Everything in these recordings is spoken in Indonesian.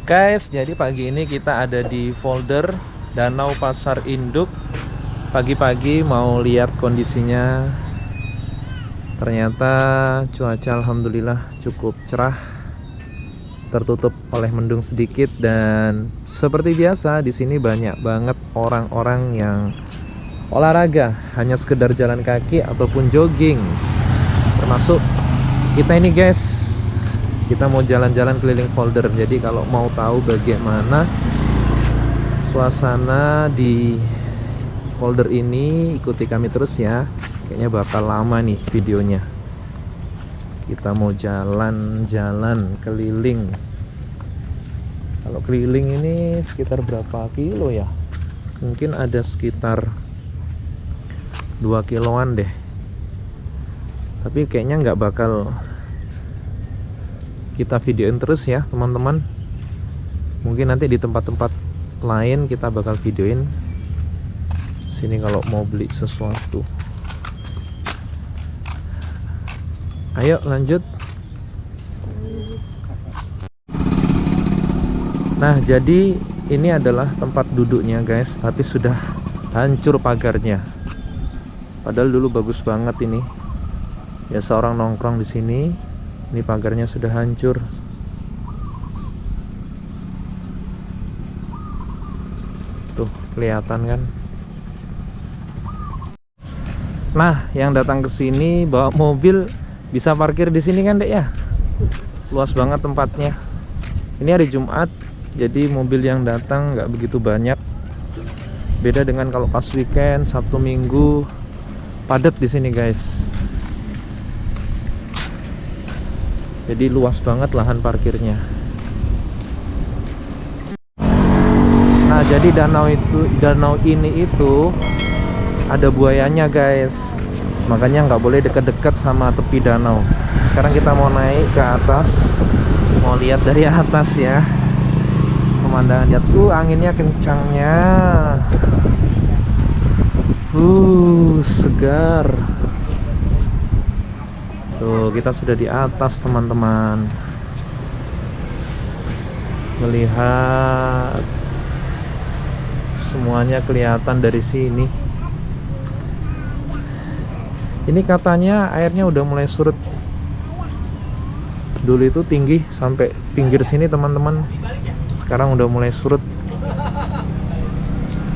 Guys, jadi pagi ini kita ada di folder Danau Pasar Induk. Pagi-pagi mau lihat kondisinya. Ternyata cuaca alhamdulillah cukup cerah, tertutup oleh mendung sedikit, dan seperti biasa di sini banyak banget orang-orang yang olahraga, hanya sekedar jalan kaki ataupun jogging. Termasuk kita ini guys. Kita mau jalan-jalan keliling folder. Jadi kalau mau tahu bagaimana suasana di folder ini, ikuti kami terus ya. Kayaknya bakal lama nih videonya. Kita mau jalan-jalan keliling. Kalau keliling ini sekitar berapa kilo ya? Mungkin ada sekitar 2 kiloan deh. Tapi kayaknya nggak bakal kita videoin terus ya teman-teman. Mungkin nanti di tempat-tempat lain kita bakal videoin. Sini kalau mau beli sesuatu. Ayo lanjut. Nah, jadi ini adalah tempat duduknya guys, tapi sudah hancur pagarnya. Padahal dulu bagus banget ini. Ya, seorang nongkrong di sini. Ini pagarnya sudah hancur. Tuh, kelihatan kan? Nah, yang datang ke sini bawa mobil bisa parkir di sini kan, Dek ya? Luas banget tempatnya. Ini hari Jumat, jadi mobil yang datang nggak begitu banyak. Beda dengan kalau pas weekend, Sabtu Minggu, padat di sini, guys. Jadi luas banget lahan parkirnya. Nah, jadi danau ini itu ada buayanya guys. Makanya nggak boleh deket-deket sama tepi danau. Sekarang kita mau naik ke atas, mau lihat dari atas ya. Pemandangan, lihat anginnya kencangnya. Segar. Tuh, kita sudah di atas teman-teman. Melihat semuanya kelihatan dari sini. Ini katanya airnya udah mulai surut. Dulu itu tinggi sampai pinggir sini teman-teman. Sekarang udah mulai surut.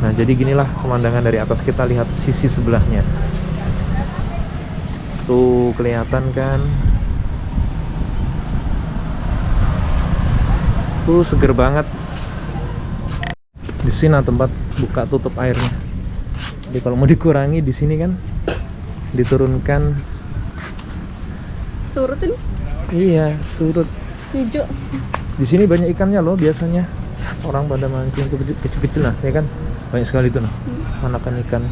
Nah, jadi ginilah pemandangan dari atas. Kita lihat sisi sebelahnya. Tuh, kelihatan kan? Tuh, seger banget. Di sini tempat buka tutup airnya. Jadi kalau mau dikurangi di sini kan diturunkan. Surut ini? Iya, surut. Hijau. Di sini banyak ikannya loh biasanya. Orang pada mancing tuh kecil-kecil lah, ya kan? Banyak sekali tuh nah. Anakan ikan.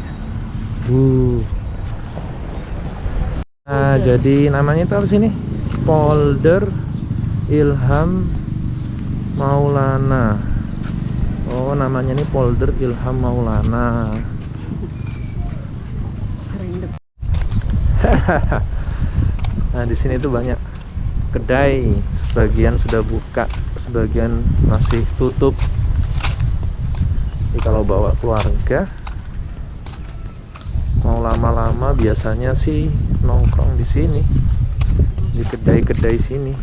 Nah, jadi namanya itu apa sini? Polder Ilham Maulana. Oh, namanya ini Polder Ilham Maulana. Nah, di sini tuh banyak kedai. Sebagian sudah buka, sebagian masih tutup. Jadi kalau bawa keluarga mau lama-lama biasanya sih nongkrong di sini, di kedai-kedai sini.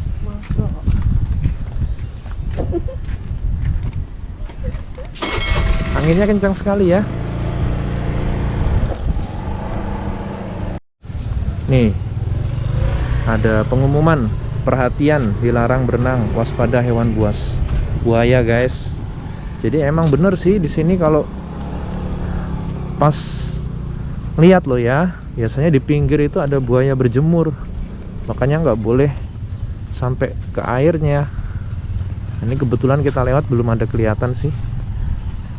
Anginnya kencang sekali ya. Nih, ada pengumuman perhatian, dilarang berenang, waspada hewan buas, buaya guys. Jadi emang bener sih di sini kalau pas lihat loh ya, biasanya di pinggir itu ada buaya berjemur. Makanya nggak boleh sampai ke airnya. Ini kebetulan kita lewat belum ada kelihatan sih.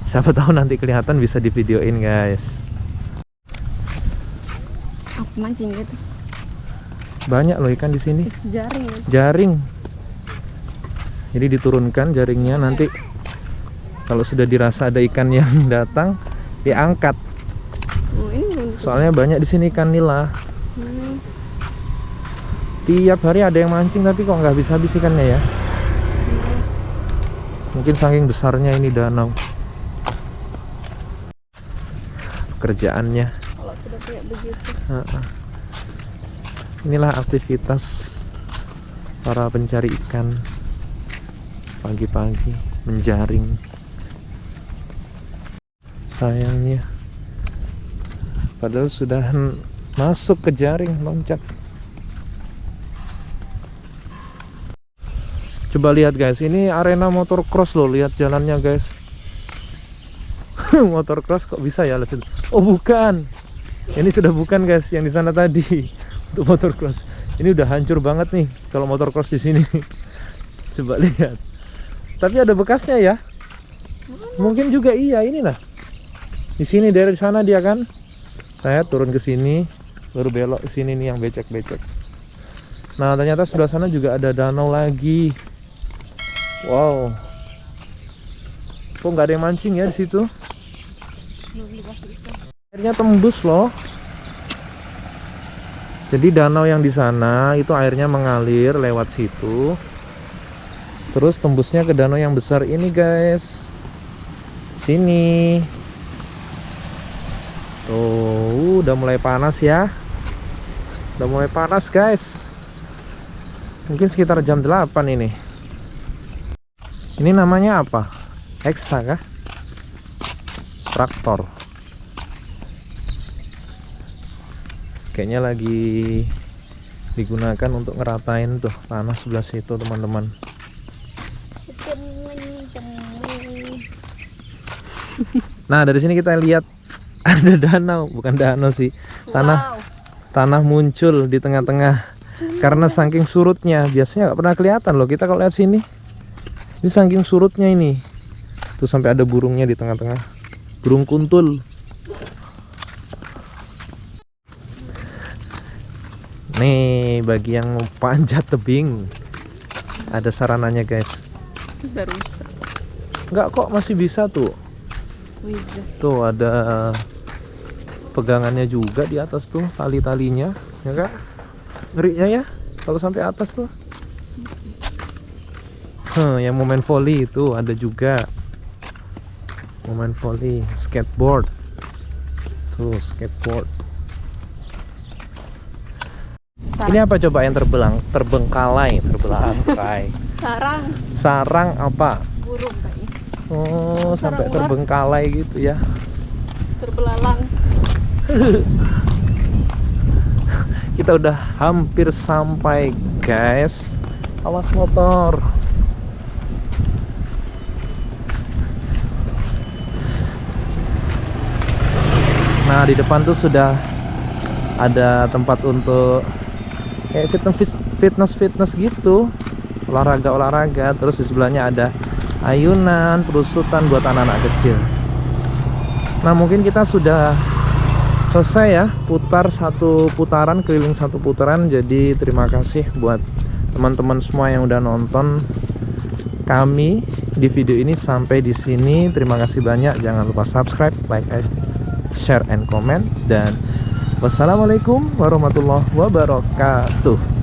Siapa tahu nanti kelihatan, bisa di videoin guys. Apa mancing gitu? Banyak loh ikan di sini. Jaring. Jaring. Jadi diturunkan jaringnya, nanti kalau sudah dirasa ada ikan yang datang, diangkat. Oh, ini Soalnya banyak di sini ikan nila. Tiap hari ada yang mancing, tapi kok nggak habis-habis ikannya ya. Mungkin saking besarnya ini danau. Pekerjaannya. Kalau sudah kayak begitu. Inilah aktivitas para pencari ikan pagi-pagi menjaring. Sayangnya padahal sudah masuk ke jaring, loncat. Coba lihat guys, ini arena motor cross loh, lihat jalannya guys. Motor cross kok bisa ya? Oh bukan, ini sudah bukan guys, yang di sana tadi. Untuk motor cross ini udah hancur banget nih kalau motor cross di sini. Coba lihat, tapi ada bekasnya ya. Mungkin juga iya, inilah di sini, dari sana dia kan. Saya turun ke sini baru belok ke sini nih yang becek-becek. Nah ternyata sebelah sana juga ada danau lagi. Wow, kok nggak ada yang mancing ya di situ? Airnya tembus loh. Jadi danau yang di sana itu airnya mengalir lewat situ, terus tembusnya ke danau yang besar ini guys. Sini. Tuh, udah mulai panas ya. Udah mulai panas guys. Mungkin sekitar jam 8 ini. Ini namanya apa? Hexa kah? Traktor. Kayaknya lagi digunakan untuk ngeratain tuh tanah sebelah situ teman-teman. Nah dari sini kita lihat ada danau, bukan danau sih, tanah muncul di tengah-tengah karena saking surutnya. Biasanya nggak pernah kelihatan loh kita kalau lihat sini. Ini saking surutnya ini. Tuh sampai ada burungnya di tengah-tengah. Burung kuntul. Nih bagi yang mau panjat tebing, ada sarananya guys. Udah rusak. Enggak kok, masih bisa tuh. Bisa. Tuh ada pegangannya juga di atas tuh, tali-talinya, ya kak? Ngerinya ya kalau sampai atas tuh. Yang mau main volley itu ada juga. Mau main volley, skateboard. Tuh skateboard. Ini apa coba yang terbengkalai? Sarang Sarang apa? burung kayaknya. Oh, Sarang sampai ular. terbengkalai gitu ya. Terbelalang. Kita udah hampir sampai guys. Awas motor. Nah di depan tuh sudah ada tempat untuk kayak fitness gitu, olahraga. Terus di sebelahnya ada ayunan, perusutan buat anak-anak kecil. Nah mungkin kita sudah selesai ya, putar satu putaran, keliling satu putaran. Jadi terima kasih buat teman-teman semua yang udah nonton kami di video ini sampai di sini. Terima kasih banyak. Jangan lupa subscribe, like, share, and comment. Dan wassalamualaikum warahmatullahi wabarakatuh.